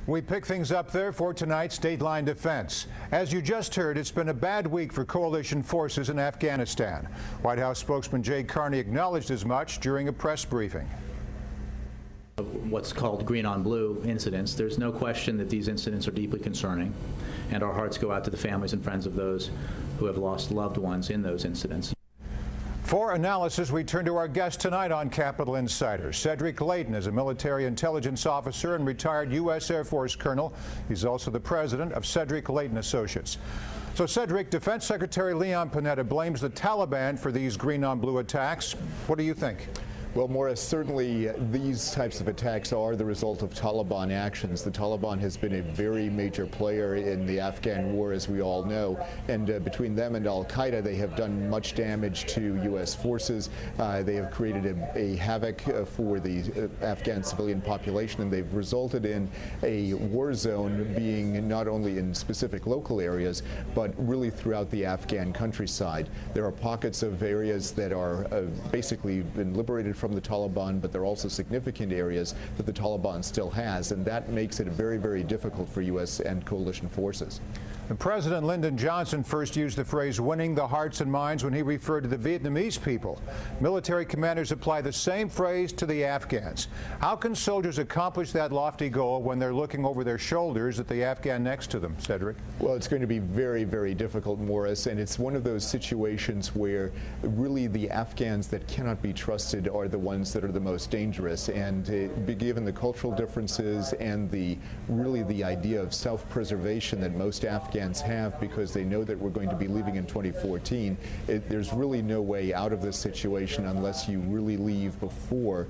We pick things up there for tonight's Dateline Defense. As you just heard, it's been a bad week for coalition forces in Afghanistan. White House spokesman Jay Carney acknowledged as much during a press briefing. What's called green on blue incidents, there's no question that these incidents are deeply concerning, and our hearts go out to the families and friends of those who have lost loved ones in those incidents. For analysis, we turn to our guest tonight on Capitol Insider. Cedric Leighton is a military intelligence officer and retired U.S. Air Force colonel. He's also the president of Cedric Leighton Associates. So, Cedric, Defense Secretary Leon Panetta blames the Taliban for these green on blue attacks. What do you think? Well, Morris, certainly these types of attacks are the result of Taliban actions. The Taliban has been a very major player in the Afghan war, as we all know. And between them and al-Qaeda, they have done much damage to U.S. forces. They have created a havoc for the Afghan civilian population, and they've resulted in a war zone being not only in specific local areas, but really throughout the Afghan countryside. There are pockets of areas that are basically been liberated from the Taliban, but there are also significant areas that the Taliban still has, and that makes it very, very difficult for U.S. and coalition forces. And President Lyndon Johnson first used the phrase winning the hearts and minds when he referred to the Vietnamese people. Military commanders apply the same phrase to the Afghans. How can soldiers accomplish that lofty goal when they're looking over their shoulders at the Afghan next to them, Cedric? Well, it's going to be very, very difficult, Morris, and it's one of those situations where really the Afghans that cannot be trusted are the ones that are the most dangerous. And given the cultural differences and really the idea of self-preservation that most Afghans have, because they know that we're going to be leaving in 2014, there's really no way out of this situation unless you really leave before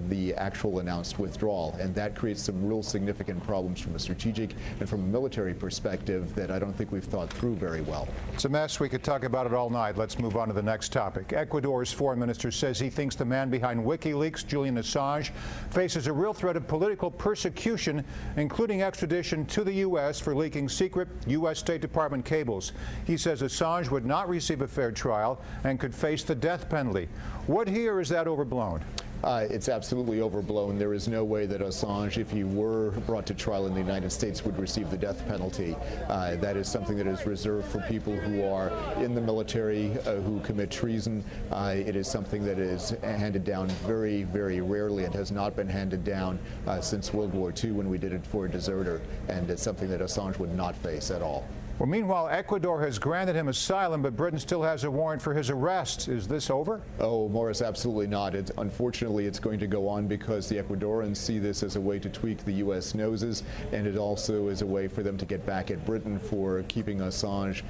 the actual announced withdrawal. And that creates some real significant problems from a strategic and from a military perspective that I don't think we've thought through very well. It's a mess. We could talk about it all night. Let's move on to the next topic. Ecuador's foreign minister says he thinks the man behind WikiLeaks, Julian Assange, faces a real threat of political persecution, including extradition to the U.S. for leaking secret U.S. State Department cables. He says Assange would not receive a fair trial and could face the death penalty. What here is that overblown? It's absolutely overblown. There is no way that Assange, if he were brought to trial in the United States, would receive the death penalty. That is something that is reserved for people who are in the military, who commit treason. It is something that is handed down very, very rarely. It has not been handed down since World War II when we did it for a deserter, and it's something that Assange would not face at all. Well, meanwhile, Ecuador has granted him asylum, but Britain still has a warrant for his arrest. Is this over? Oh, Morris, absolutely not. Unfortunately, it's going to go on because the Ecuadorians see this as a way to tweak the U.S. noses, and it also is a way for them to get back at Britain for keeping Assange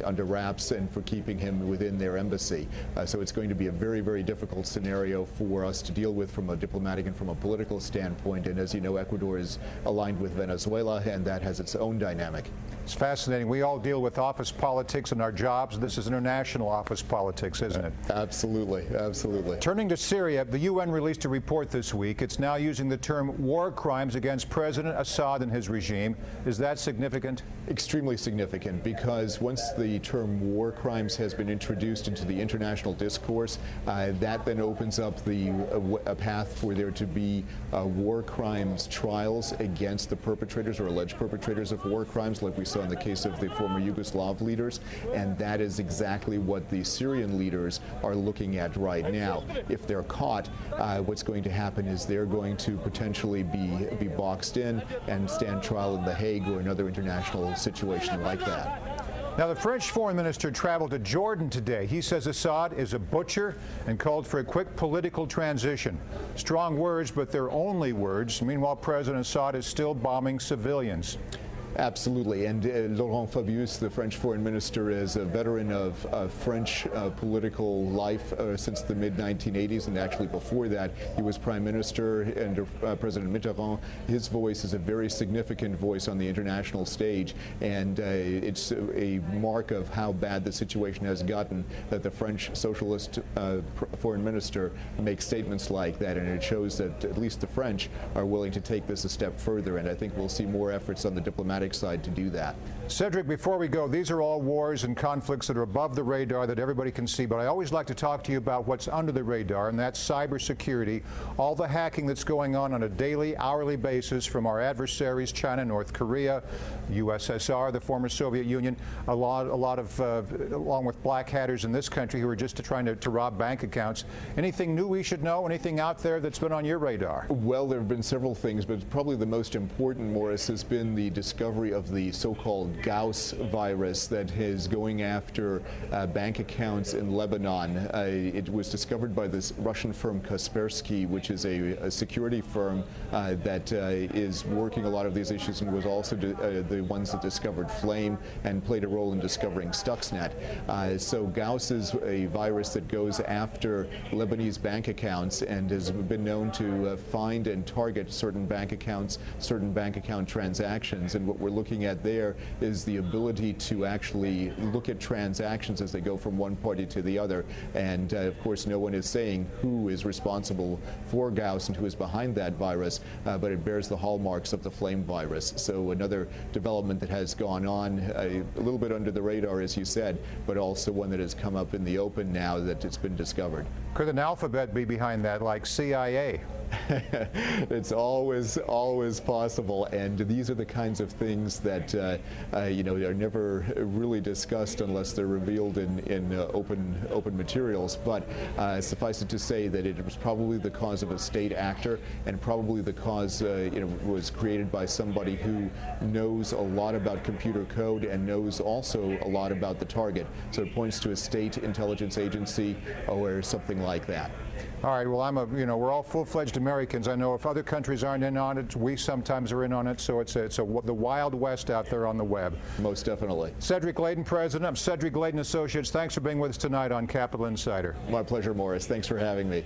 under wraps and for keeping him within their embassy. So it's going to be a very, very difficult scenario for us to deal with from a diplomatic and from a political standpoint. And as you know, Ecuador is aligned with Venezuela, and that has its own dynamic. It's fascinating. We all deal with office politics in our jobs. This is international office politics, isn't it? Absolutely, absolutely. Turning to Syria, the UN released a report this week. It's now using the term war crimes against President Assad and his regime. Is that significant? Extremely significant, because once the term war crimes has been introduced into the international discourse, that then opens up a path for there to be war crimes trials against the perpetrators or alleged perpetrators of war crimes, like we saw in the case of the former Yugoslav leaders, and that is exactly what the Syrian leaders are looking at right now. If they're caught, what's going to happen is they're going to potentially be boxed in and stand trial in The Hague or another international situation like that. Now, the French foreign minister traveled to Jordan today. He says Assad is a butcher and called for a quick political transition. Strong words, but they're only words. Meanwhile, President Assad is still bombing civilians. Absolutely, and Laurent Fabius, the French foreign minister, is a veteran of French political life since the mid-1980s, and actually before that he was prime minister under President Mitterrand. His voice is a very significant voice on the international stage, and it's a mark of how bad the situation has gotten that the French socialist foreign minister makes statements like that, and it shows that at least the French are willing to take this a step further, and I think we'll see more efforts on the diplomatic diplomatic side to do that. Cedric, before we go, these are all wars and conflicts that are above the radar that everybody can see, but I always like to talk to you about what's under the radar, and that's cybersecurity, all the hacking that's going on a daily, hourly basis from our adversaries, China, North Korea, USSR, the former Soviet Union, a lot of, along with black hatters in this country who are just trying to rob bank accounts. Anything new we should know? Anything out there that's been on your radar? Well, there have been several things, but probably the most important, Morris, has been the discovery of the so-called Gauss virus that is going after bank accounts in Lebanon. It was discovered by this Russian firm Kaspersky, which is a security firm that is working a lot of these issues and was also the ones that discovered Flame and played a role in discovering Stuxnet. So Gauss is a virus that goes after Lebanese bank accounts and has been known to find and target certain bank accounts, certain bank account transactions. And what we're looking at there is the ability to actually look at transactions as they go from one party to the other. And of course, no one is saying who is responsible for Gauss and who is behind that virus, but it bears the hallmarks of the Flame virus. So another development that has gone on a little bit under the radar, as you said, but also one that has come up in the open now that it's been discovered. Could an alphabet be behind that, like CIA? It's always possible, and these are the kinds of things that you know, are never really discussed unless they're revealed in open materials. But suffice it to say that it was probably the cause of a state actor, and probably the cause you know, was created by somebody who knows a lot about computer code and knows also a lot about the target. So it points to a state intelligence agency or something like that. All right, well, you know, we're all full-fledged Americans. I know if other countries aren't in on it, we sometimes are in on it, so it's the Wild West out there on the web. Most definitely. Cedric Leighton, president of Cedric Leighton Associates, thanks for being with us tonight on Capital Insider. My pleasure, Morris. Thanks for having me.